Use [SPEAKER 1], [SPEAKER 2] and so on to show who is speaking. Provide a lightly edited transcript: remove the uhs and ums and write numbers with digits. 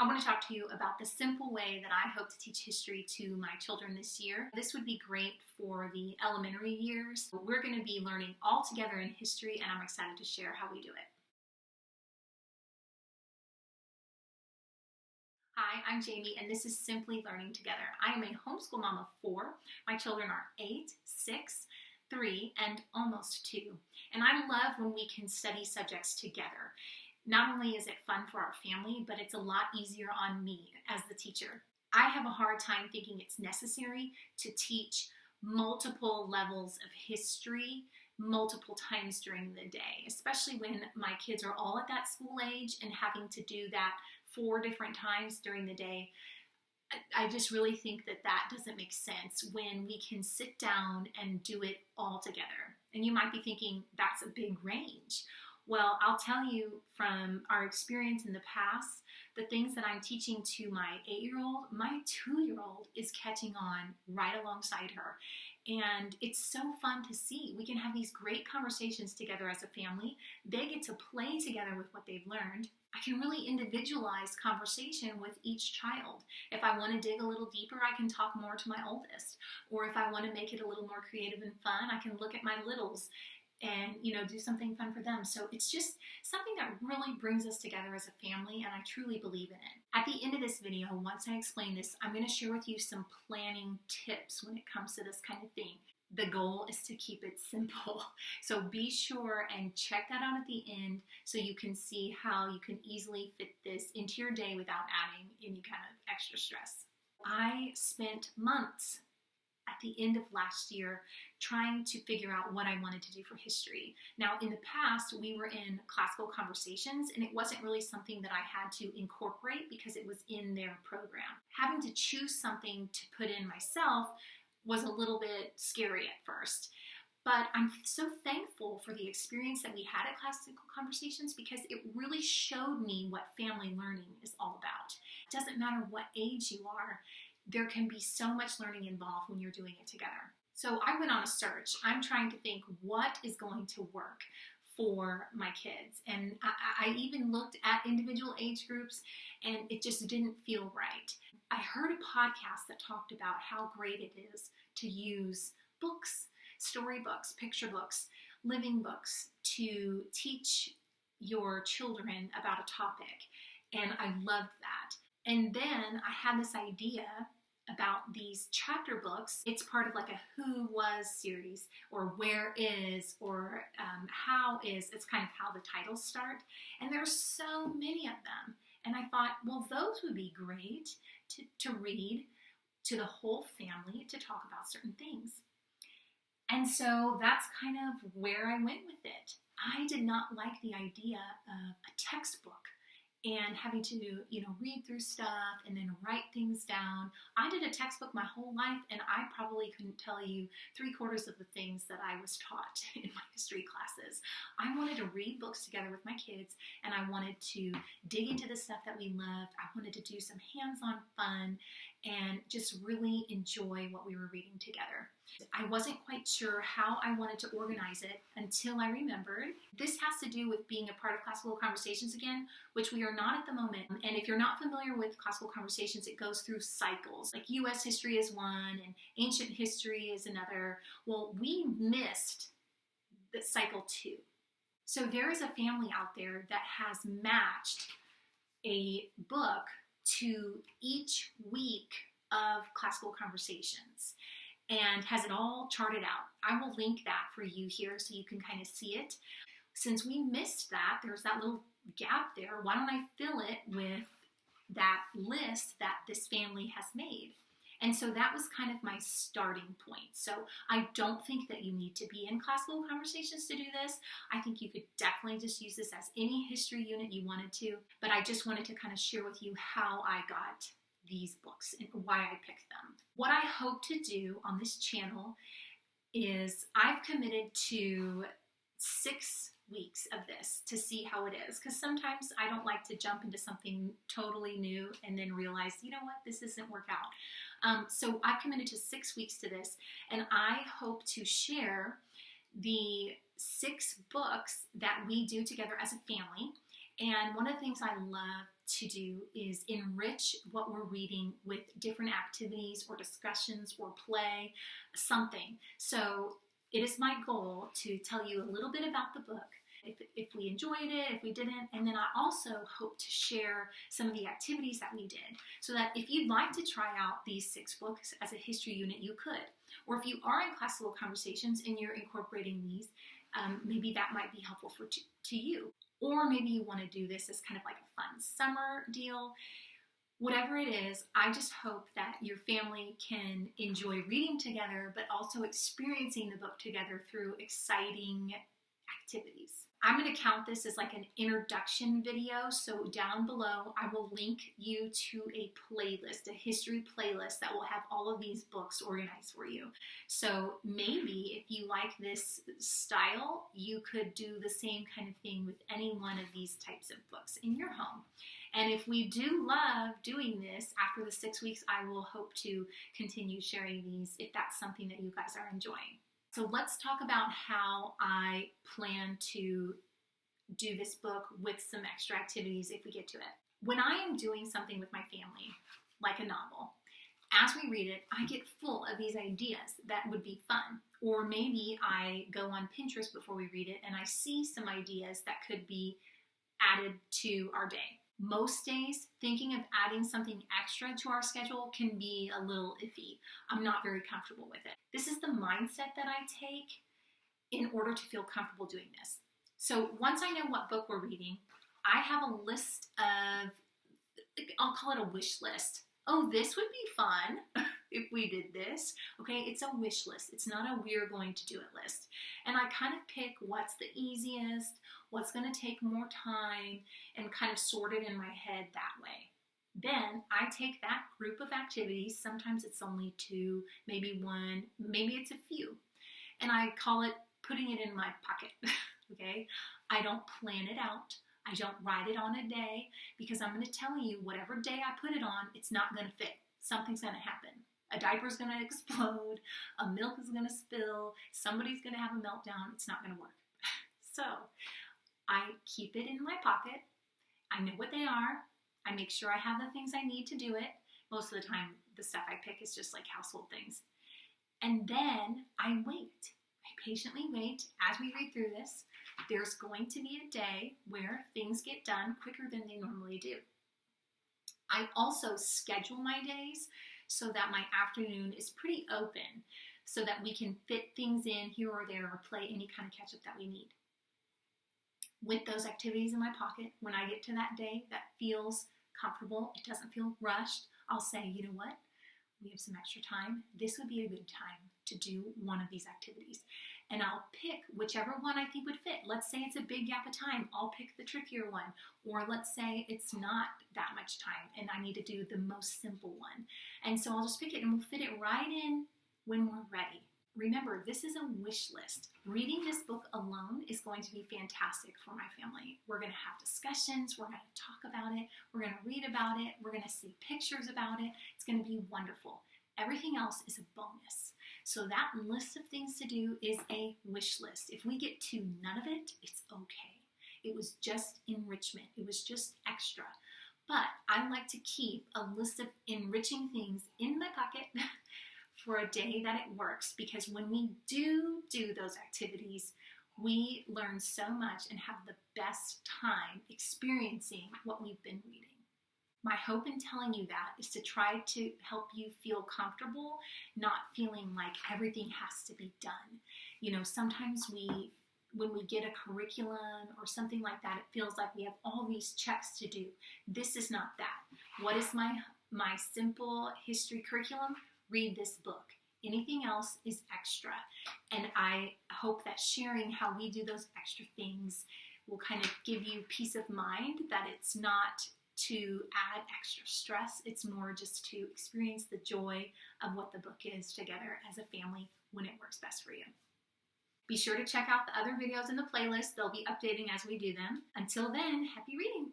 [SPEAKER 1] I want to talk to you about the simple way that I hope to teach history to my children this year. This would be great for the elementary years. We're going to be learning all together in history, and I'm excited to share how we do it. Hi, I'm Jamie, and this is Simply Learning Together. I am a homeschool mom of 4. My children are 8, 6, 3, and almost 2. And I love when we can study subjects together. Not only is it fun for our family, but it's a lot easier on me as the teacher. I have a hard time thinking it's necessary to teach multiple levels of history multiple times during the day, especially when my kids are all at that school age and having to do that 4 different times during the day. I just really think that doesn't make sense when we can sit down and do it all together. And you might be thinking, that's a big range. Well, I'll tell you from our experience in the past, the things that I'm teaching to my 8-year-old, my 2-year-old is catching on right alongside her. And it's so fun to see. We can have these great conversations together as a family. They get to play together with what they've learned. I can really individualize conversation with each child. If I want to dig a little deeper, I can talk more to my oldest. Or if I want to make it a little more creative and fun, I can look at my littles and do something fun for them. So it's just something that really brings us together as a family, and I truly believe in it. At the end of this video, once I explain this, I'm going to share with you some planning tips when it comes to this kind of thing. The goal is to keep it simple. So be sure and check that out at the end so you can see how you can easily fit this into your day without adding any kind of extra stress. I spent months at the end of last year trying to figure out what I wanted to do for history. Now, in the past, we were in classical conversations, and it wasn't really something that I had to incorporate because it was in their program. Having to choose something to put in myself was a little bit scary at first. But I'm so thankful for the experience that we had at classical conversations because it really showed me what family learning is all about. It doesn't matter what age you are, there can be so much learning involved when you're doing it together. So I went on a search. I'm trying to think what is going to work for my kids. And I even looked at individual age groups, and it just didn't feel right. I heard a podcast that talked about how great it is to use books, storybooks, picture books, living books to teach your children about a topic. And I loved that. And then I had this idea about these chapter books. It's part of like a who was series, or where is, or how is. It's kind of how the titles start. And there's so many of them. And I thought, well, those would be great to read to the whole family to talk about certain things. And so that's kind of where I went with it. I did not like the idea of a textbook and having to, read through stuff and then write things down. I did a textbook my whole life, and I probably couldn't tell you 3/4 of the things that I was taught in my history classes. I wanted to read books together with my kids, and I wanted to dig into the stuff that we loved. I wanted to do some hands-on fun and just really enjoy what we were reading together. I wasn't quite sure how I wanted to organize it until I remembered. This has to do with being a part of classical conversations again, which we are not at the moment. And if you're not familiar with classical conversations, it goes through cycles. Like U.S. history is one and ancient history is another. Well, we missed the cycle 2. So there is a family out there that has matched a book to each week of classical conversations and has it all charted out. I will link that for you here so you can kind of see it. Since we missed that, there's that little gap there. Why don't I fill it with that list that this family has made? And so that was kind of my starting point. So I don't think that you need to be in classical conversations to do this. I think you could definitely just use this as any history unit you wanted to. But I just wanted to kind of share with you how I got these books and why I picked them. What I hope to do on this channel is I've committed to 6 weeks of this to see how it is, because sometimes I don't like to jump into something totally new and then realize, you know what, this doesn't work out. So I've committed to 6 weeks to this, and I hope to share the 6 books that we do together as a family And one of the things I love to do is enrich what we're reading with different activities or discussions or play, something. So it is my goal to tell you a little bit about the book, if we enjoyed it, if we didn't, and then I also hope to share some of the activities that we did, so that if you'd like to try out these 6 books as a history unit, you could. Or if you are in classical conversations and you're incorporating these, maybe that might be helpful to you. Or maybe you want to do this as kind of like a fun summer deal. Whatever it is, I just hope that your family can enjoy reading together, but also experiencing the book together through exciting activities. I'm going to count this as like an introduction video, so down below I will link you to a playlist, a history playlist that will have all of these books organized for you. So maybe if you like this style, you could do the same kind of thing with any one of these types of books in your home. And if we do love doing this, after the 6 weeks, I will hope to continue sharing these if that's something that you guys are enjoying. So let's talk about how I plan to do this book with some extra activities if we get to it. When I am doing something with my family, like a novel, as we read it, I get full of these ideas that would be fun. Or maybe I go on Pinterest before we read it and I see some ideas that could be added to our day. Most days, thinking of adding something extra to our schedule can be a little iffy. I'm not very comfortable with it. This is the mindset that I take in order to feel comfortable doing this. So once I know what book we're reading, I have a list of, I'll call it a wish list. Oh, this would be fun if we did this. Okay, it's a wish list. It's not a we're going to do it list. And I kind of pick what's the easiest, what's going to take more time, and kind of sort it in my head that way. Then I take that group of activities, sometimes it's only 2, maybe 1, maybe it's a few, and I call it putting it in my pocket, okay? I don't plan it out. I don't write it on a day, because I'm going to tell you whatever day I put it on, it's not going to fit. Something's going to happen. A diaper's going to explode, a milk is going to spill, somebody's going to have a meltdown, it's not going to work. So I keep it in my pocket. I know what they are. I make sure I have the things I need to do it. Most of the time, the stuff I pick is just like household things. And then I wait. I patiently wait as we read through this. There's going to be a day where things get done quicker than they normally do. I also schedule my days so that my afternoon is pretty open, so that we can fit things in here or there or play any kind of catch up that we need. With those activities in my pocket, when I get to that day that feels comfortable, it doesn't feel rushed, I'll say, you know what? We have some extra time. This would be a good time to do one of these activities. And I'll pick whichever one I think would fit. Let's say it's a big gap of time. I'll pick the trickier one. Or let's say it's not that much time and I need to do the most simple one. And so I'll just pick it and we'll fit it right in when we're ready. Remember, this is a wish list. Reading this book alone is going to be fantastic for my family. We're going to have discussions. We're going to talk about it. We're going to read about it. We're going to see pictures about it. It's going to be wonderful. Everything else is a bonus. So that list of things to do is a wish list. If we get to none of it, it's okay. It was just enrichment. It was just extra. But I like to keep a list of enriching things in my pocket for a day that it works, because when we do those activities, we learn so much and have the best time experiencing what we've been reading. My hope in telling you that is to try to help you feel comfortable, not feeling like everything has to be done. You know, sometimes when we get a curriculum or something like that, it feels like we have all these checks to do. This is not that. What is my simple history curriculum? Read this book. Anything else is extra. And I hope that sharing how we do those extra things will kind of give you peace of mind that it's not to add extra stress. It's more just to experience the joy of what the book is together as a family when it works best for you. Be sure to check out the other videos in the playlist. They'll be updating as we do them. Until then, happy reading.